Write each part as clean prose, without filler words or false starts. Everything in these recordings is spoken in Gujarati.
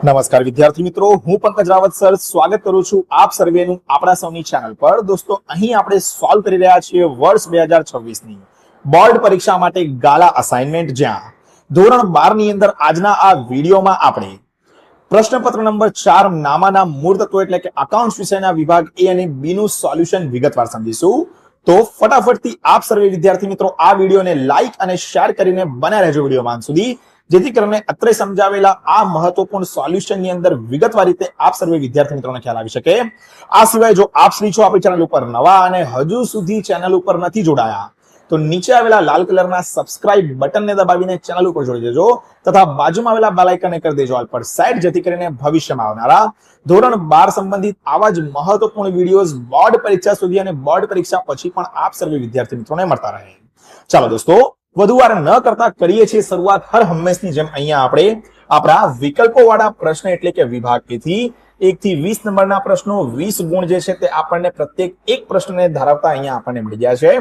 નમસ્કાર વિદ્યાર્થી મિત્રો, હું પંકજ રાવત સર સ્વાગત કરું છું આપ સર્વેનું આપણા સૌની ચેનલ પર। દોસ્તો, અહીં આપણે સોલ્વ કરી રહ્યા છીએ વર્ષ 2026 ની બોર્ડ પરીક્ષા માટે ગાલા અસાઇનમેન્ટ, જ્યાં ધોરણ 12 ની અંદર આજના આ વિડીયોમાં આપણે પ્રશ્નપત્ર નંબર 4 નામાના મૂળ તત્વો એટલે કે અકાઉન્ટ્સ વિષયના વિભાગ એ અને બી નું સોલ્યુશન વિગતવાર સમજીશું। તો ફટાફટથી આપ સર્વે વિદ્યાર્થી મિત્રો આ વિડીયોને લાઈક અને શેર કરીને બન્યા રહેજો વિડીયોમાં અંત સુધી, જેથી કરીને અત્રે સમજાવેલા આ મહત્વપૂર્ણ સોલ્યુશનની અંદર વિગતવાર રીતે આપ સર્વે વિદ્યાર્થી મિત્રોને ખ્યાલ આવી શકે। આ સિવાય જો આપ શ્રી છો આપણી ચેનલ ઉપર નવા અને હજુ સુધી ચેનલ ઉપર નથી જોડાયા તો નીચે આવેલા લાલ કલરના સબસ્ક્રાઇબ બટનને દબાવીને ચેનલ ઉપર જોડી દેજો તથા બાજુમાં આવેલા બેલ આઇકનને કરી દેજો ઓલ પર સેટ, જેથી કરીને ભવિષ્યમાં આવનારા ધોરણ 12 સંબંધિત આવા જ મહત્વપૂર્ણ વિડીયોઝ બોર્ડ પરીક્ષા સુધી અને બોર્ડ પરીક્ષા પછી પણ આપ સર્વે વિદ્યાર્થી મિત્રોને મળતા રહે। ચાલો દોસ્તો, વધુ વાર ન કરતા કરીએ છીએ શરૂઆત હર હંમેશની જેમ અહીંયા આપણે આપણા વિકલ્પો વાળા પ્રશ્ન એટલે કે વિભાગ A થી 1 થી 20 નંબરના પ્રશ્નો 20 ગુણ જે છે તે આપણને પ્રત્યેક એક પ્રશ્નને ધરાવતા અહીંયા આપણને મળી ગયા છે।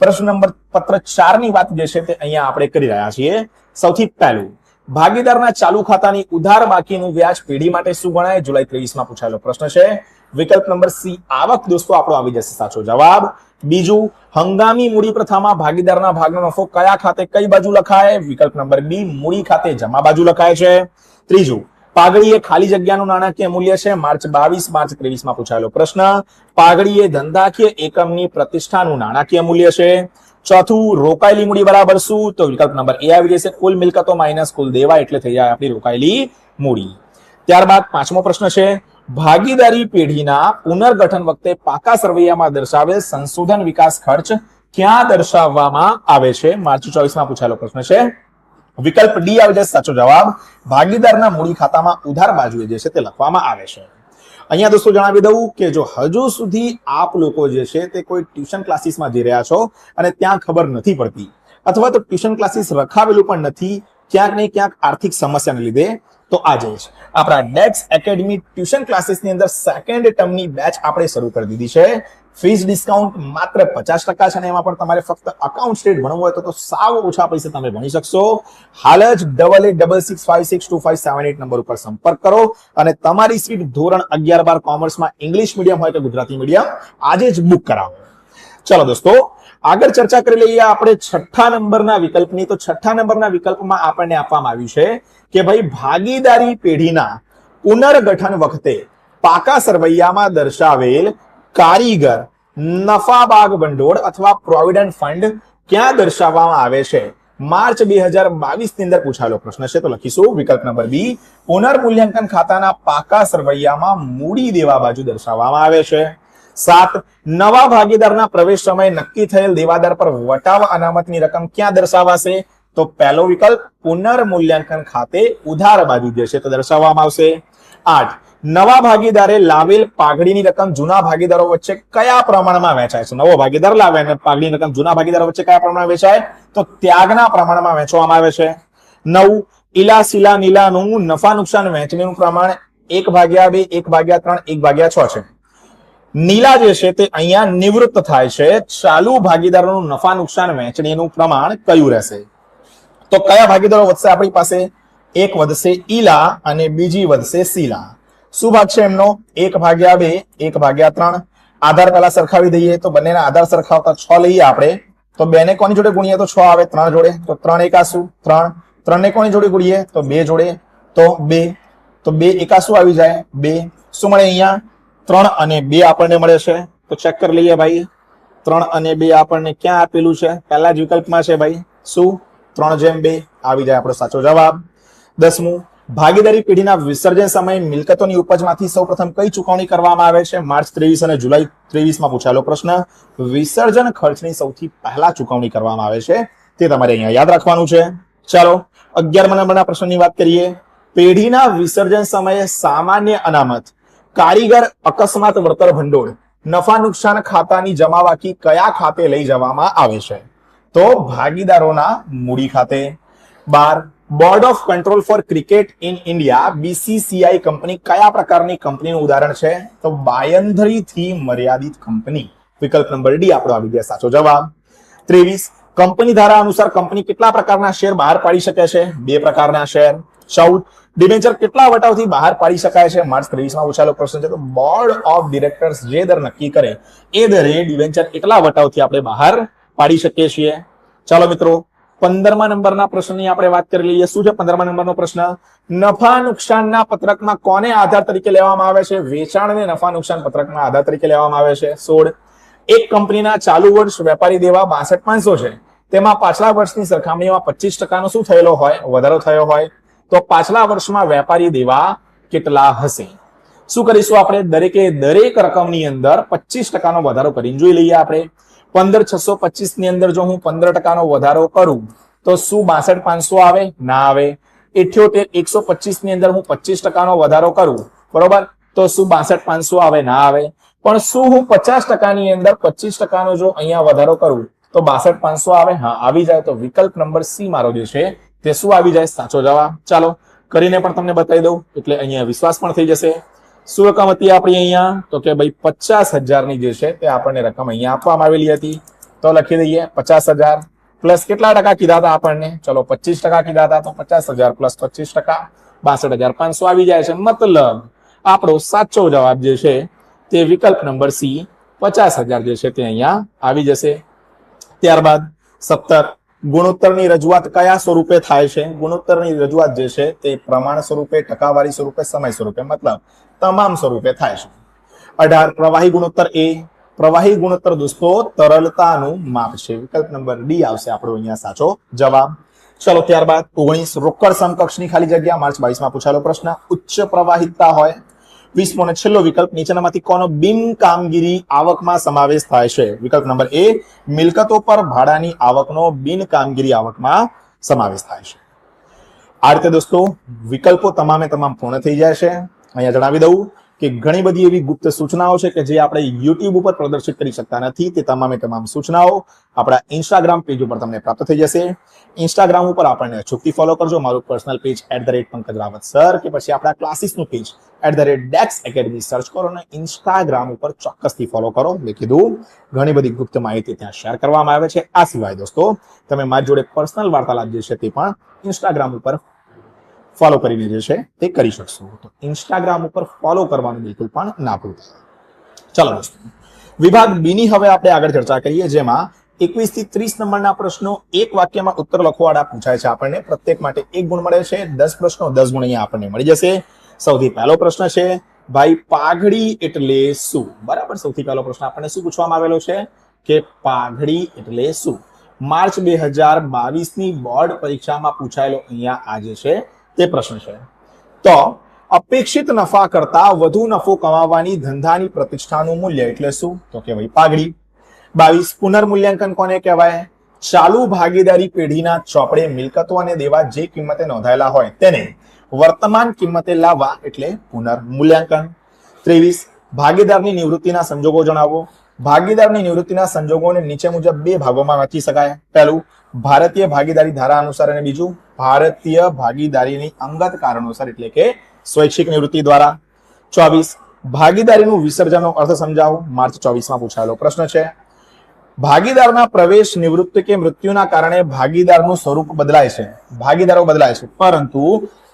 પ્રશ્ન નંબર પત્ર 4 ની વાત જે છે તે અહીંયા આપણે કરી રહ્યા છીએ। સૌથી પહેલું, ભાગીદારના ચાલુ ખાતાની ઉધાર બાકીનું વ્યાજ પેઢી માટે શું ગણાય? જુલાઈ 23 માં પૂછાયેલો પ્રશ્ન છે। વિકલ્પ નંબર સી આવક દોસ્તો આપણો આવી જશે સાચો જવાબ। બીજું, હંગામી મૂડી પ્રથામાં ભાગીદારના ભાગનો નફો કયા ખાતે કઈ બાજુ લખાય? વિકલ્પ નંબર બી મૂડી ખાતે જમા બાજુ લખાય છે। ત્રીજું, પાઘડી એ ખાલી જગ્યાનું નાણાકીય મૂલ્ય છે। માર્ચ 23 માં પૂછાયેલો પ્રશ્ન। પાઘડી એ ધંધાકીય એકમની પ્રતિષ્ઠાનું નાણાકીય મૂલ્ય છે। ચોથું, રોકાયેલી મૂડી બરાબર શું? તો વિકલ્પ નંબર એ આવી જશે કુલ મિલકતો માઇનસ કુલ દેવા, એટલે થઈ જાય આપણી રોકાયેલી મૂડી। ત્યારબાદ પાંચમો પ્રશ્ન છે, ભાગીદારી પેઢીના પુનર્ગઠન વખતે પાકા સરવૈયામાં દર્શાવેલ સંશોધન વિકાસ ખર્ચ ક્યાં દર્શાવવામાં આવે છે? માર્ચ 24 માં પૂછાયેલો પ્રશ્ન છે। વિકલ્પ ડી આવી જશે સાચો જવાબ। ભાગીદારના મૂડી ખાતામાં ઉધાર બાજુએ જે છે તે લખવામાં આવે છે। અહીંયા દોસ્તો જણાવી દઉં કે જો હજુ સુધી આપ લોકો જે છે તે કોઈ ટ્યુશન ક્લાસીસમાં જઈ રહ્યા છો અને ત્યાં ખબર નથી પડતી અથવા તો ટ્યુશન ક્લાસીસ રખાવેલું પણ નથી ક્યાંક ને ક્યાંક આર્થિક સમસ્યાને લીધે, તો આજે જ આપણા ડેક્સ એકેડમી ટ્યુશન ક્લાસીસની અંદર સેકન્ડ ટર્મની બેચ આપણે શરૂ કરી દીધી છે। ફીસ ડિસ્કાઉન્ટ માત્ર 50% છે અને એમાં પણ તમારે ફક્ત અકાઉન્ટ સ્ટેટ ભણવું હોય તો સાવ ઓછા પૈસે તમે ભણી શકશો। હાલ જ 8866562578 નંબર ઉપર સંપર્ક કરો અને તમારી સીટ ધોરણ 11-12 કોમર્સમાં ઇંગ્લિશ મીડિયમ હોય કે ગુજરાતી મીડિયમ આજે જ બુક કરાવો। ચલો દોસ્તો, આગળ ચર્ચા કરી લઈએ આપણે છઠ્ઠા નંબરના વિકલ્પની। તો છઠ્ઠા નંબરના વિકલ્પમાં આપણને આપવામાં આવ્યું છે કે ભાઈ ભાગીદારી પેઢીના પુનર્ગઠન વખતે પાકા સરવૈયામાં દર્શાવેલ કારીગર નફાબાગ ભંડોળ અથવા પ્રોવિડન્ટ ફંડ ક્યાં દર્શાવવામાં આવે છે? માર્ચ 2022 ની અંદર પૂછાયેલો પ્રશ્ન છે, તો લખીશું વિકલ્પ નંબર બી પુનર્મૂલ્યાંકન ખાતાના પાકા સરવૈયામાં મૂડી દેવા બાજુ દર્શાવવામાં આવે છે। 7, નવા ભાગીદારના પ્રવેશ સમયે નક્કી થયેલ દેવાદાર પર વટાવ અનામતની રકમ ક્યાં દર્શાવાશે? તો પહેલો વિકલ્પ પુનર્મૂલ્યાંકન ખાતે ઉધાર બાજુ જે છે તે દર્શાવવામાં આવશે। 8, નવા ભાગીદારે લાવેલ પાઘડીની રકમ જૂના ભાગીદારો વચ્ચે કયા પ્રમાણમાં વહેંચાય છે? નવો ભાગીદાર લાવે અને પાઘડીની રકમ જૂના ભાગીદારો વચ્ચે કયા પ્રમાણમાં વહેંચાય? તો ત્યાગના પ્રમાણમાં વહેંચવામાં આવે છે। 9, ઈલા સિલા નીલાનું નફા નુકસાન વહેંચણીનું પ્રમાણ 1/2, 1/3, 1/6 છે। નીલા જે છે તે અહીંયા નિવૃત્ત થાય છે। ચાલુ ભાગીદારોનું નફા નુકસાન વહેંચણીનું પ્રમાણ કયું રહેશે? તો કયા ભાગીદારો વધશે આપણી પાસે? એક વધશે ઈલા અને બીજી વધશે સીલા। શું ભાગ છે એમનો? 1/2, 1/3। આધાર પહેલા સરખાવી દઈએ તો બંનેના આધાર સરખાવતા 6 લઈએ આપણે, તો 2 ને કોની જોડે ગુણીએ તો 6 આવે, 3 જોડે તો 3 એકા શું 3, 3 ને કોની જોડે ગુણીએ તો 2 જોડે તો 2, તો 2 એકા શું આવી જાય 2। શું મળે અહીંયા? 3 અને 2 આપણને મળે છે। તો ચેક કરી લઈએ ભાઈ, 3 અને 2 આપણને ક્યાં આપેલું છે? પહેલા જ વિકલ્પમાં છે ભાઈ, શું 3/2 આવી જાય આપણો સાચો જવાબ। 10મું, ભાગીદારી પેઢીના વિસર્જન સમયે મિલકતોની ઉપજમાંથી સૌપ્રથમ કઈ ચૂકવણી કરવામાં આવે છે? માર્ચ 23 અને જુલાઈ 23 માં પૂછાયેલો પ્રશ્ન। વિસર્જન ખર્ચની સૌથી પહેલા ચૂકવણી કરવામાં આવે છે, તે તમારે અહીંયા યાદ રાખવાનું છે। ચાલો 11મા નંબરના પ્રશ્નની વાત કરીએ। પેઢીના વિસર્જન સમયે સામાન્ય અનામત, કારીગર અકસ્માત વળતર ભંડોળ, નફા નુકસાન ખાતાની જમાબાકી કયા ખાતે લઈ જવામાં આવે છે? તો ભાગીદારોના મૂડી ખાતે। 12, board of control for cricket in India BCCI company કયા પ્રકારની કંપનીનું ઉદાહરણ છે? તો બાંયધરીથી મર્યાદિત કંપની। વિકલ્પ નંબર ડી આપણો આવી ગયા સાચો જવાબ। 23, કંપની ધારા અનુસાર કંપની કેટલા પ્રકારના શેર બહાર પાડી શકે છે? 2 પ્રકારના શેર। 14, ડિબેન્ચર કેટલા વટાવથી બહાર પાડી શકાય છે? માર્ચ 23 માં પૂછાયેલો પ્રશ્ન છે. તો બોર્ડ ઓફ ડિરેક્ટર્સ જે દર નક્કી કરે એ દરે ડિબેન્ચર એટલા વટાવથી આપણે બહાર પાડી શકીએ છીએ. ચાલો મિત્રો, 15મા નંબરના પ્રશ્નની આપણે વાત કરી લઈએ. શું છે 15મા નંબરનો પ્રશ્ન? નફા નુકસાનના પત્રકમાં કોને આધાર તરીકે લેવામાં આવે છે? વેચાણને નફા નુકસાન પત્રકમાં આધાર તરીકે લેવામાં આવે છે. 16, એક કંપનીના ચાલુ વર્ષ વેપારી દેવા 62,500 છે, તેમાં પાછલા વર્ષની સરખામણીમાં 25% શું થયેલો હોય? વધારો થયો હોય. તો પાછલા વર્ષમાં વેપારી દેવા કેટલા હશે? શું કરીશું આપણે? દરેક રકમની અંદર 25% નો વધારો કરીને જોઈ લઈએ આપણે. 15,625 ની અંદર જો હું 15% વધારો કરું તો શું 62,500 આવે? ના આવે. 78,125 ની અંદર હું 25% વધારો કરું, બરોબર, તો શું 62,500 આવે? ના આવે. પણ શું હું 50% ની અંદર 25% જો અહીંયા વધારો કરું તો 62,500 આવે? હા, આવી જાય. તો વિકલ્પ નંબર સી મારો જે છે તે શું આવી જાય? સાચો જવાબ. ચાલો કરીને પણ તમને બતાવી દઉં એટલે અહીંયા વિશ્વાસ પણ થઈ જશે. શું રકમ હતી આપણી અહીંયા? તો કે ભાઈ 50,000 ની જે છે તે આપણને રકમ અહીંયા આપવામાં આવેલી હતી. તો લખી દઈએ 50,000 પ્લસ કેટલા ટકા કીધા હતા આપણને? ચલો 25% કીધા હતા, તો 50,000 પ્લસ 25% 62,500 આવી જાય છે. મતલબ આપણો સાચો જવાબ જે છે તે વિકલ્પ નંબર સી 50,000 જે છે તે અહીંયા આવી જશે. ત્યારબાદ 17, ગુણોત્તરની રજૂઆત કયા સ્વરૂપે થાય છે? ગુણોત્તરની રજૂઆત જે છે તે પ્રમાણ સ્વરૂપે, ટકાવારી સ્વરૂપે, સમય સ્વરૂપે, મતલબ તમામ સ્વરૂપે થાય છે. 18, પ્રવાહી ગુણોત્તર એ. પ્રવાહી ગુણોત્તર દોસ્તો તરલતાનું માપ છે. વિકલ્પ નંબર ડી આવશે આપણો અહીંયા સાચો જવાબ. ચલો ત્યારબાદ 19, રોકડ સમકક્ષની ખાલી જગ્યા. માર્ચ 22 માં પૂછાયેલો પ્રશ્ન. ઉચ્ચ પ્રવાહિતતા હોય. 20મો અને છેલ્લો વિકલ્પ નીચેનામાંથી કોનો બિન કામગીરી આવકમાં સમાવેશ થાય છે? વિકલ્પ નંબર એ, મિલકતો પર ભાડાની આવકનો બિન કામગીરી આવકમાં સમાવેશ થાય છે. આ રીતે દોસ્તો વિકલ્પો તમામે તમામ પૂર્ણ થઈ જાય છે. અહીંયા જણાવી દઉં કે ઘણી બધી એવી ગુપ્ત સૂચનાઓ છે કે જે આપણે YouTube ઉપર પ્રદર્શિત કરી શકતા નથી. તે તમામે તમામ સૂચનાઓ આપણા ઇન્સ્ટાગ્રામ પેજ ઉપર તમને પ્રાપ્ત થઈ જશે. ઇન્સ્ટાગ્રામ ઉપર આપણને અચૂકથી ફોલો કરજો. મારું personal page @Pankaj Rawat sir કે પછી આપણા ક્લાસીસનું પેજ @DEX Academy સર્ચ કરો અને ઇન્સ્ટાગ્રામ ઉપર ચોક્કસથી ફોલો કરો. મેં કીધું ઘણી બધી ગુપ્ત માહિતી ત્યાં શેર કરવામાં આવે છે. આ સિવાય દોસ્તો તમે મારી જોડે પર્સનલ વાર્તાલાપ જે છે તે પણ ઇન્સ્ટાગ્રામ ઉપર ફોલો કરીને જે છે તે કરી શકશો. તો ઇન્સ્ટાગ્રામ ઉપર ફોલો કરવાનું બિલકુલ પણ ના ભૂલતા. ચાલો દોસ્તો, વિભાગ બી ની હવે આપણે આગળ ચર્ચા કરીએ, જેમાં 21 થી 30 નંબરના પ્રશ્નો એક વાક્યમાં ઉત્તર લખવાવાળા પૂછાય છે. આપણને પ્રત્યેક માટે 1 ગુણ મળે છે. 10 પ્રશ્નો 10 ગુણ અહીંયા આપણને મળી જશે. સૌથી પહેલો પ્રશ્ન છે ભાઈ, પાઘડી એટલે શું? બરાબર, સૌથી પહેલો પ્રશ્ન આપણને શું પૂછવામાં આવેલો છે કે પાઘડી એટલે શું? માર્ચ 2022 ની બોર્ડ પરીક્ષામાં પૂછાયેલો અહીંયા આ જે છે તે પ્રશ્ન છે. તો અપેક્ષિત નફા કરતા વધુ નફો કમાવવાની ધંધાની પ્રતિષ્ઠાનું મૂલ્ય એટલે શું? તો કે ભાઈ પાઘડી. 22, પુનર્મૂલ્યાંકન કોને કહેવાય? ચાલુ ભાગીદારી પેઢીના ચોપડે મિલકતો અને દેવા જે કિંમતે નોંધાયેલા હોય તેને વર્તમાન કિંમતે લાવવા એટલે પુનર્મૂલ્યાંકન. 23, ભાગીદારની નિવૃત્તિના સંજોગો જણાવો. ભાગીદારની નિવૃત્તિના સંજોગોને નીચે મુજબ 2 ભાગોમાં વહેંચી શકાય. પહેલું, ભારતીય ભાગીદારી ધારા અનુસાર અને બીજું ભારતીય ભાગીદારીની અંગત કારણોસર એટલે કે સ્વૈચ્છિક નિવૃત્તિ દ્વારા. 24, ભાગીદારીનું વિસર્જનનો અર્થ સમજાવો. માર્ચ 24 માં પૂછાયેલો પ્રશ્ન છે. ભાગીદારના પ્રવેશ, નિવૃત્તિ કે મૃત્યુના કારણે ભાગીદારનું સ્વરૂપ બદલાય છે. ભાગીદારો બદલાય છે, પરંતુ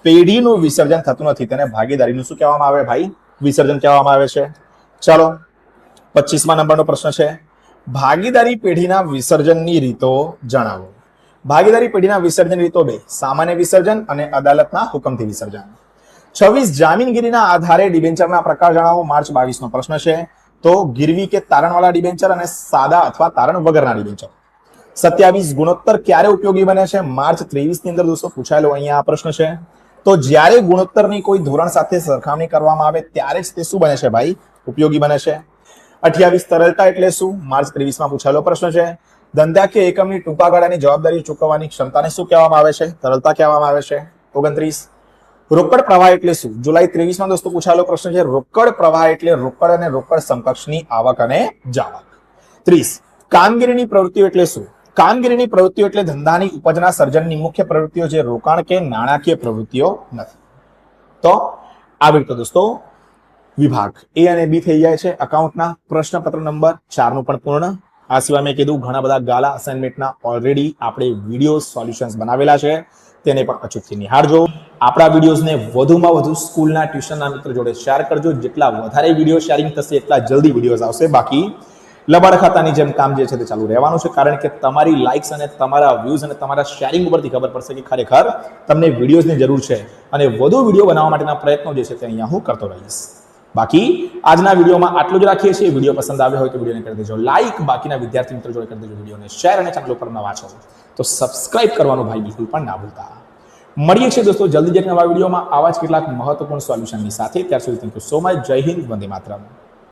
પેઢીનું વિસર્જન થતું નથી. તેને ભાગીદારીનું શું કહેવામાં આવે ભાઈ? વિસર્જન કહેવામાં આવે છે. ચાલો 25મા નંબરનો પ્રશ્ન છે. ભાગીદારી પેઢીના વિસર્જનની રીતો જણાવો. ભાગીદારી પેઢીના વિસર્જન રીતો 2, સામાન્ય વિસર્જન અને અદાલતના હુકમથી વિસર્જન. 26, જામીનગીરીના આધારે ડિબેન્ચરના પ્રકાર જણાવો. માર્ચ 22 નો પ્રશ્ન છે. તો ગીરવી કે તારણવાળા ડિબેન્ચર અને સાદા અથવા તારણ વગરના ડિબેન્ચર. 27, ગુણોત્તર ક્યારે ઉપયોગી બને છે? માર્ચ 23 ની અંદર દોસ્તો પૂછાયેલો અહીંયા આ પ્રશ્ન છે. તો જ્યારે ગુણોત્તરની કોઈ ધોરણ સાથે સરખામણી કરવામાં આવે ત્યારે જ તે શું બને છે ભાઈ? ઉપયોગી બને છે. 28, તરલતા એટલે શું? માર્ચ 23 માં પૂછાયેલો પ્રશ્ન છે. ધંધાકીય એકમની ટૂંકા ગાળાની જવાબદારી ચૂકવવાની ક્ષમતાને શું કહેવામાં આવે છે? તરલતા કહેવામાં આવે છે. 29, રોકડ પ્રવાહ એટલે શું? જુલાઈ 23 માં દોસ્તો પૂછાયેલો પ્રશ્ન છે. રોકડ પ્રવાહ એટલે રોકડ અને રોકડ સમકક્ષની આવક અને જાવક. 30, કામગીરીની પ્રવૃત્તિઓ એટલે શું? કામગીરીની પ્રવૃત્તિઓ એટલે ધંધાની ઉપજના સર્જનની મુખ્ય પ્રવૃત્તિઓ જે રોકાણ કે નાણાકીય પ્રવૃત્તિઓ નથી. તો આવી રીતે દોસ્તો વિભાગ એ અને બી થઈ જાય છે. એકાઉન્ટના પ્રશ્નપત્ર નંબર 4 નું પણ પૂર્ણ. આ સિવાય મેં કીધું ઘણા બધા ગાલા અસાઇનમેન્ટના ઓલરેડી આપણે વિડીયો સોલ્યુશન્સ બનાવેલા છે, તેને પણ અચૂકથી નિહાળજો. આપણા વિડીયોઝને વધુમાં વધુ સ્કૂલના ટ્યુશનના મિત્રો જોડે શેર કરજો. જેટલા વધારે વિડીયો શેરિંગ થશે એટલા જલ્દી વિડીયોઝ આવશે. બાકી લબાડ ખાતાની જેમ કામ જે છે તે ચાલુ રહેવાનું છે, કારણ કે તમારી લાઇક્સ અને તમારા વ્યૂઝ અને તમારા શેરિંગ ઉપરથી ખબર પડશે કે ખરેખર તમને વિડીયોઝની જરૂર છે અને વધુ વિડીયો બનાવવા માટેના પ્રયત્નો જે છે તે અહીંયા હું કરતો રહીશ. બાકી આજના વિડીયોમાં આટલું જ રાખીએ છીએ. વિડીયો પસંદ આવ્યો હોય તો વિડીયોને કરી દેજો લાઇક, બાકીના વિદ્યાર્થી મિત્રો જોડે કરી દેજો વિડીયોને શેર, અને ચેનલ ઉપર નવા છો તો સબસ્ક્રાઇબ કરવાનું ભાઈ બિલકુલ પણ ના ભૂલતા. મળીએ છીએ દોસ્તો જલ્દી જ એક નવા વિડીયોમાં આવા જ કેટલાક મહત્વપૂર્ણ સોલ્યુશનની સાથે. ત્યાર સુધી થેન્ક યુ સો મચ. જય હિન્દ, વંદે માતરમ.